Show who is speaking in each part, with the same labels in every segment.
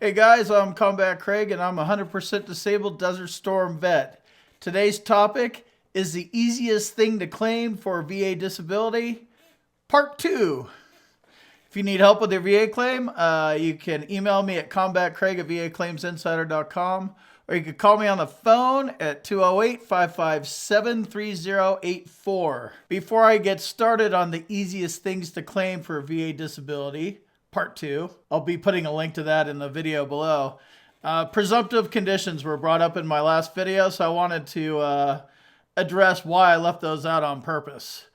Speaker 1: Hey guys, I'm Combat Craig and I'm a 100% disabled Desert Storm vet. Today's topic is the easiest thing to claim for VA disability, part 2. If you need help with your VA claim, you can email me at combatcraig@vaclaimsinsider.com or you can call me on the phone at 208-557-3084. Before I get started on the easiest things to claim for VA disability, part 2, I'll be putting a link to that in the video below. Presumptive conditions were brought up in my last video, so I wanted to address why I left those out on purpose.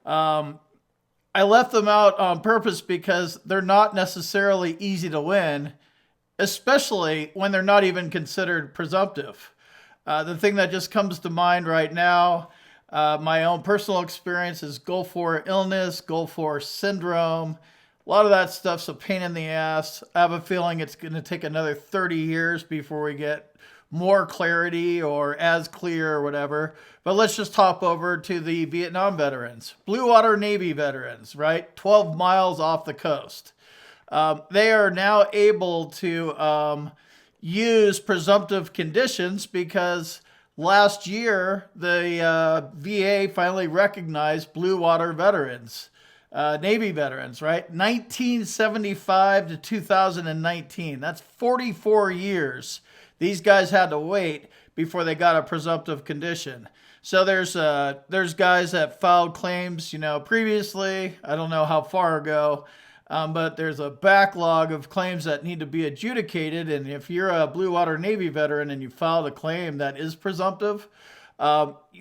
Speaker 1: I left them out on purpose because they're not necessarily easy to win, especially when they're not even considered presumptive. The thing that just comes to mind right now, my own personal experience, is Gulf War illness, Gulf War syndrome. A lot of that stuff's a pain in the ass. I have a feeling it's going to take another 30 years before we get more clarity or as clear or whatever. But let's just hop over to the Vietnam veterans, Blue Water Navy veterans, right? 12 miles off the coast. They are now able to use presumptive conditions because last year the VA finally recognized Blue Water veterans. Navy veterans, right? 1975 to 2019. That's 44 years. These guys had to wait before they got a presumptive condition. So there's guys that filed claims, previously. I don't know how far ago, but there's a backlog of claims that need to be adjudicated. And if you're a Blue Water Navy veteran and you filed a claim that is presumptive,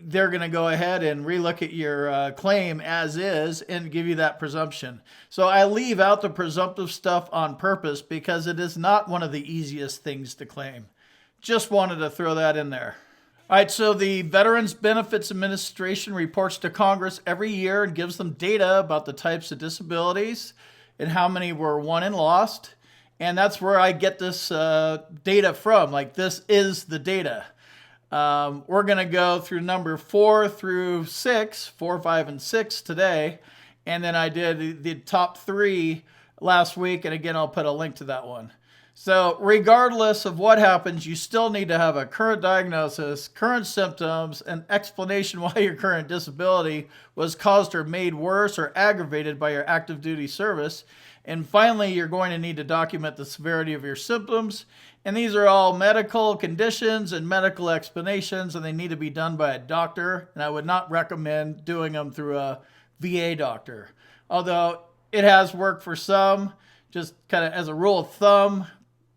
Speaker 1: they're going to go ahead and relook at your claim as is and give you that presumption. So I leave out the presumptive stuff on purpose because it is not one of the easiest things to claim. Just wanted to throw that in there. All right, so the Veterans Benefits Administration reports to Congress every year and gives them data about the types of disabilities and how many were won and lost. And that's where I get this data from. Like, this is the data. We're going to go through number 4 through 6, 4, 5, and 6 today. And then I did the top 3 last week. And again, I'll put a link to that one. So regardless of what happens, you still need to have a current diagnosis, current symptoms, an explanation why your current disability was caused or made worse or aggravated by your active duty service. And finally, you're going to need to document the severity of your symptoms. And these are all medical conditions and medical explanations, and they need to be done by a doctor. And I would not recommend doing them through a VA doctor. Although it has worked for some, just kind of as a rule of thumb,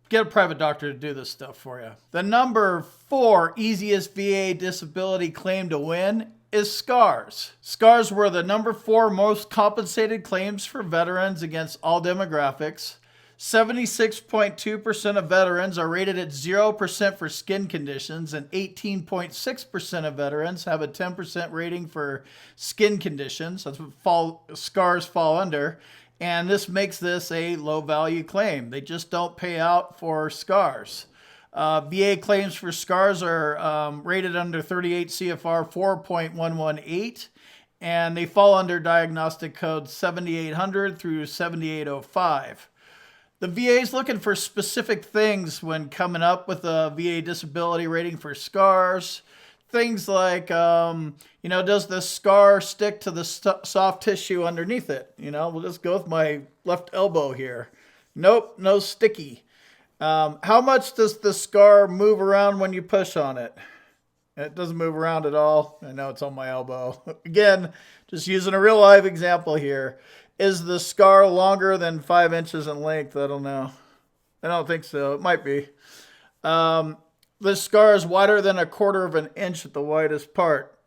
Speaker 1: get a private doctor to do this stuff for you. The number 4 easiest VA disability claim to win is scars. Scars were the number 4 most compensated claims for veterans against all demographics. 76.2% of veterans are rated at 0% for skin conditions, and 18.6% of veterans have a 10% rating for skin conditions. That's what scars fall under. And this makes this a low-value claim. They just don't pay out for scars. VA claims for scars are rated under 38 CFR 4.118, and they fall under Diagnostic Code 7800 through 7805. The VA is looking for specific things when coming up with a VA disability rating for scars. Things like, does the scar stick to the soft tissue underneath it? We'll just go with my left elbow here. Nope, no sticky. How much does the scar move around when you push on it? It doesn't move around at all. I know it's on my elbow. Again, just using a real live example here. Is the scar longer than 5 inches in length? I don't know. I don't think so. It might be. The scar is wider than 1/4 of an inch at the widest part.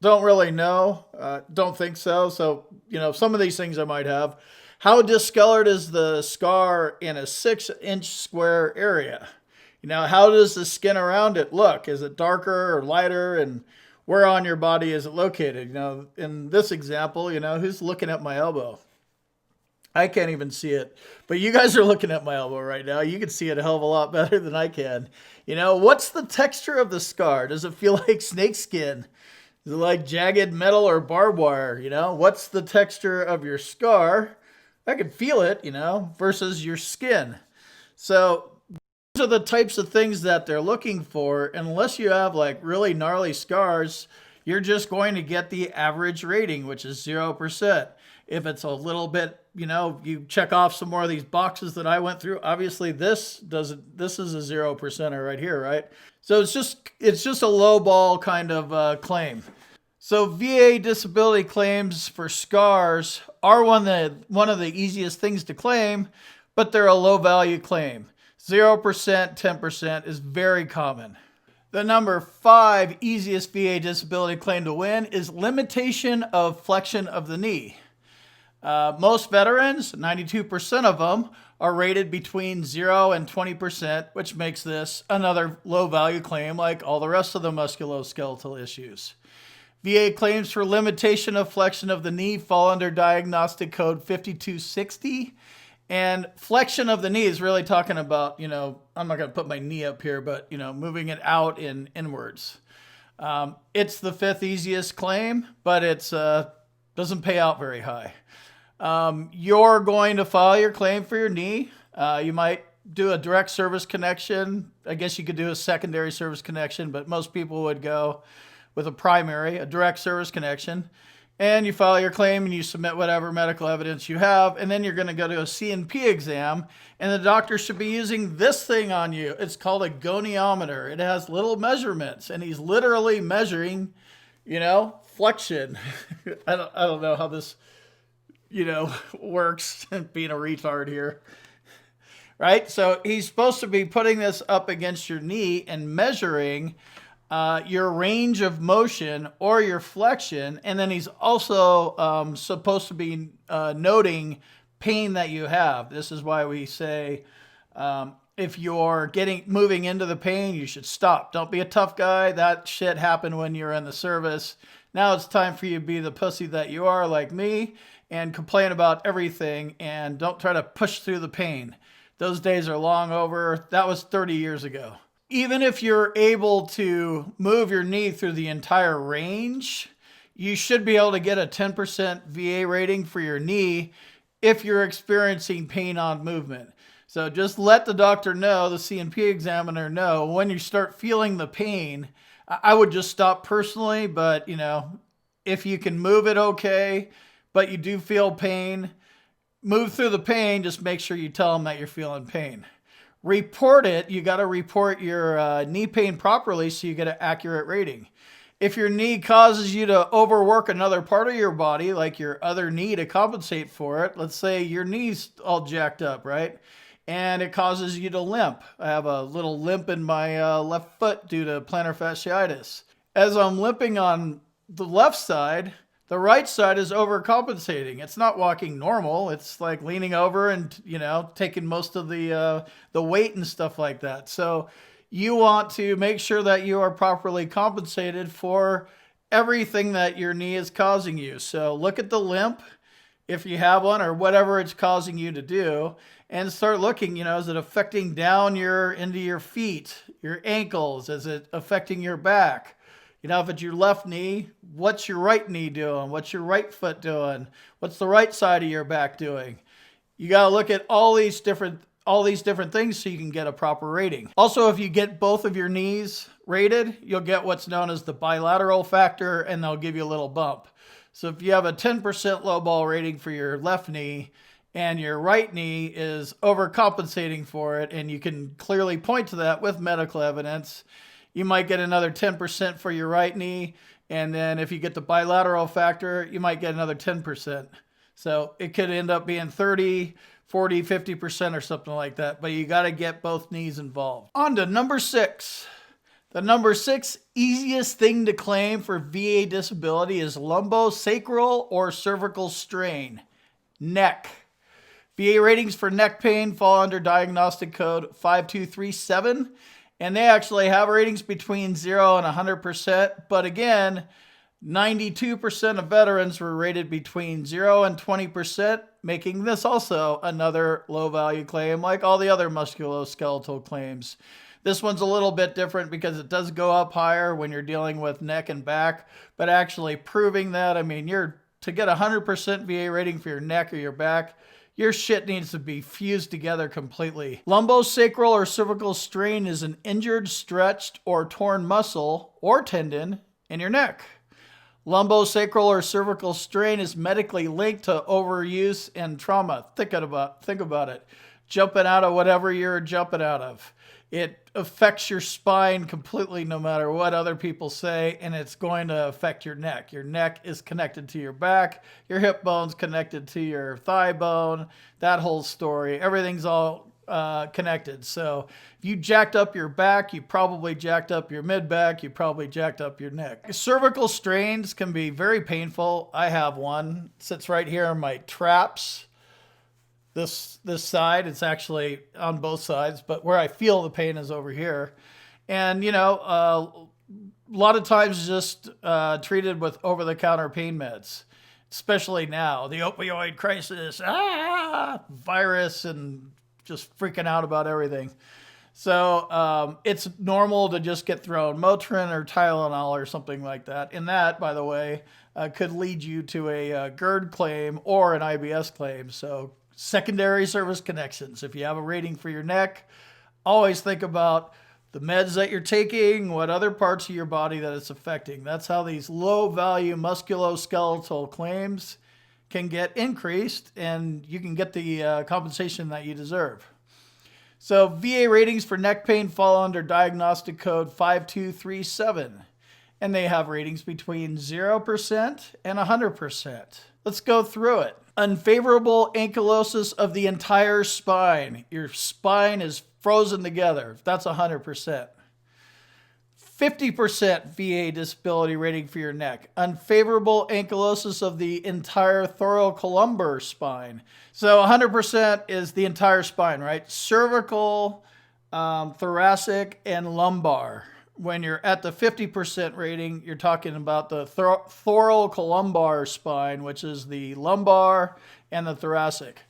Speaker 1: Don't really know. Don't think so. So, some of these things I might have. How discolored is the scar in a 6-inch square area? How does the skin around it look? Is it darker or lighter? And where on your body is it located? In this example, who's looking at my elbow? I can't even see it, but you guys are looking at my elbow right now. You can see it a hell of a lot better than I can. What's the texture of the scar? Does it feel like snake skin? Is it like jagged metal or barbed wire? What's the texture of your scar? I can feel it, versus your skin. So these are the types of things that they're looking for. Unless you have like really gnarly scars, you're just going to get the average rating, which is 0%. If it's a little bit, you check off some more of these boxes that I went through. Obviously, this doesn't. This is a 0%er right here, right? So it's just a low ball kind of claim. So VA disability claims for scars are one of the easiest things to claim, but they're a low value claim. 0%, 10% is very common. The number 5 easiest VA disability claim to win is limitation of flexion of the knee. Most veterans, 92% of them, are rated between 0 and 20%, which makes this another low value claim like all the rest of the musculoskeletal issues. VA claims for limitation of flexion of the knee fall under Diagnostic Code 5260. And flexion of the knee is really talking about, I'm not going to put my knee up here, but, moving it out and inwards. It's the 5th easiest claim, but it doesn't pay out very high. You're going to file your claim for your knee. You might do a direct service connection. I guess you could do a secondary service connection, but most people would go with a direct service connection. And you file your claim and you submit whatever medical evidence you have. And then you're going to go to a C&P exam. And the doctor should be using this thing on you. It's called a goniometer. It has little measurements. And he's literally measuring, flexion. I don't know how this, works, being a retard here. Right? So he's supposed to be putting this up against your knee and measuring your range of motion or your flexion, and then he's also supposed to be noting pain that you have. This is why we say if you're moving into the pain, you should stop. Don't be a tough guy. That shit happened when you're in the service. Now it's time for you to be the pussy that you are, like me, and complain about everything, and don't try to push through the pain. Those days are long over. That was 30 years ago. Even if you're able to move your knee through the entire range, you should be able to get a 10% VA rating for your knee if you're experiencing pain on movement. So just let the doctor know, the C&P examiner know, when you start feeling the pain. I would just stop personally, but if you can move it okay, but you do feel pain, move through the pain, just make sure you tell them that you're feeling pain. Report it. You got to report your knee pain properly so you get an accurate rating. If your knee causes you to overwork another part of your body, like your other knee, to compensate for it, let's say your knee's all jacked up, right? And it causes you to limp. I have a little limp in my left foot due to plantar fasciitis. As I'm limping on the left side, the right side is overcompensating. It's not walking normal. It's like leaning over and, taking most of the weight and stuff like that. So you want to make sure that you are properly compensated for everything that your knee is causing you. So look at the limp, if you have one, or whatever it's causing you to do, and start looking, is it affecting down into your feet, your ankles? Is it affecting your back? If it's your left knee, what's your right knee doing? What's your right foot doing? What's the right side of your back doing? You got to look at all these different things so you can get a proper rating. Also, if you get both of your knees rated, you'll get what's known as the bilateral factor, and they'll give you a little bump. So if you have a 10% low ball rating for your left knee and your right knee is overcompensating for it, and you can clearly point to that with medical evidence, you might get another 10% for your right knee. And then if you get the bilateral factor, you might get another 10%. So it could end up being 30, 40, 50% or something like that. But you got to get both knees involved. On to number 6. The number 6 easiest thing to claim for VA disability is lumbosacral or cervical strain. Neck. VA ratings for neck pain fall under Diagnostic Code 5237. And they actually have ratings between 0 and 100%. But again, 92% of veterans were rated between 0 and 20%, making this also another low-value claim like all the other musculoskeletal claims. This one's a little bit different because it does go up higher when you're dealing with neck and back. But actually proving that, you're to get a 100% VA rating for your neck or your back, your shit needs to be fused together completely. Lumbosacral or cervical strain is an injured, stretched, or torn muscle or tendon in your neck. Lumbosacral or cervical strain is medically linked to overuse and trauma. Think about it. Jumping out of whatever you're jumping out of. It affects your spine completely no matter what other people say, and it's going to affect your neck. Your neck is connected to your back. Your hip bone's connected to your thigh bone. That whole story. Everything's all connected. So if you jacked up your back, you probably jacked up your mid-back. You probably jacked up your neck. Cervical strains can be very painful. I have one. It sits right here on my traps. This side, it's actually on both sides, but where I feel the pain is over here. And, you know, a lot of times just treated with over-the-counter pain meds, especially now. The opioid crisis, virus, and just freaking out about everything. So it's normal to just get thrown Motrin or Tylenol or something like that. And that, by the way, could lead you to a GERD claim or an IBS claim. So secondary service connections. If you have a rating for your neck, always think about the meds that you're taking, what other parts of your body that it's affecting. That's how these low-value musculoskeletal claims can get increased, and you can get the compensation that you deserve. So VA ratings for neck pain fall under Diagnostic Code 5237, and they have ratings between 0% and 100%. Let's go through it. Unfavorable ankylosis of the entire spine. Your spine is frozen together. That's 100%. 50% VA disability rating for your neck. Unfavorable ankylosis of the entire thoracolumbar spine. So 100% is the entire spine, right? Cervical, thoracic, and lumbar. When you're at the 50% rating, you're talking about the thoracolumbar spine, which is the lumbar and the thoracic.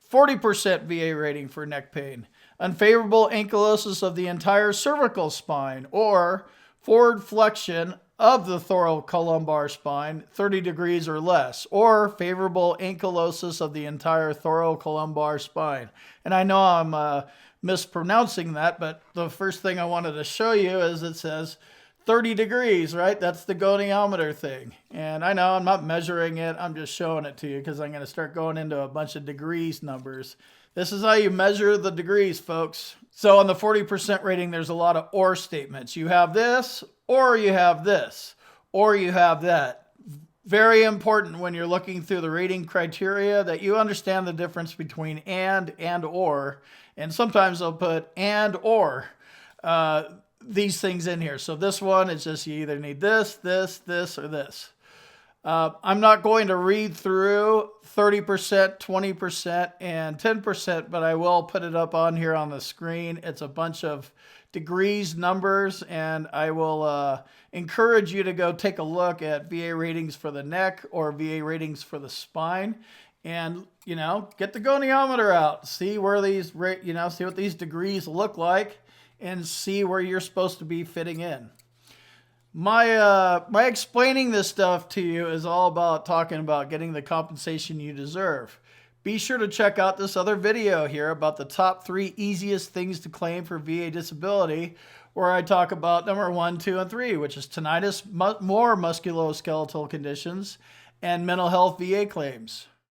Speaker 1: 40% VA rating for neck pain. Unfavorable ankylosis of the entire cervical spine or forward flexion of the thoracolumbar spine, 30 degrees or less, or favorable ankylosis of the entire thoracolumbar spine. And I know I'm mispronouncing that, but the first thing I wanted to show you is it says 30 degrees, right? That's the goniometer thing. And I know I'm not measuring it. I'm just showing it to you because I'm going to start going into a bunch of degrees numbers. This is how you measure the degrees, folks. So on the 40% rating, there's a lot of or statements. You have this, or you have this, or you have that. Very important when you're looking through the rating criteria that you understand the difference between and or. And sometimes they'll put and or these things in here. So this one is just you either need this, this, this, or this. I'm not going to read through 30%, 20%, and 10%, but I will put it up on here on the screen. It's a bunch of degrees, numbers, and I will encourage you to go take a look at VA ratings for the neck or VA ratings for the spine. And, you know, get the goniometer out, see where these, see what these degrees look like, and see where you're supposed to be fitting in. My explaining this stuff to you is all about talking about getting the compensation you deserve. Be sure to check out this other video here about the top 3 easiest things to claim for VA disability, where I talk about number 1, 2, and 3, which is tinnitus, more musculoskeletal conditions, and mental health VA claims.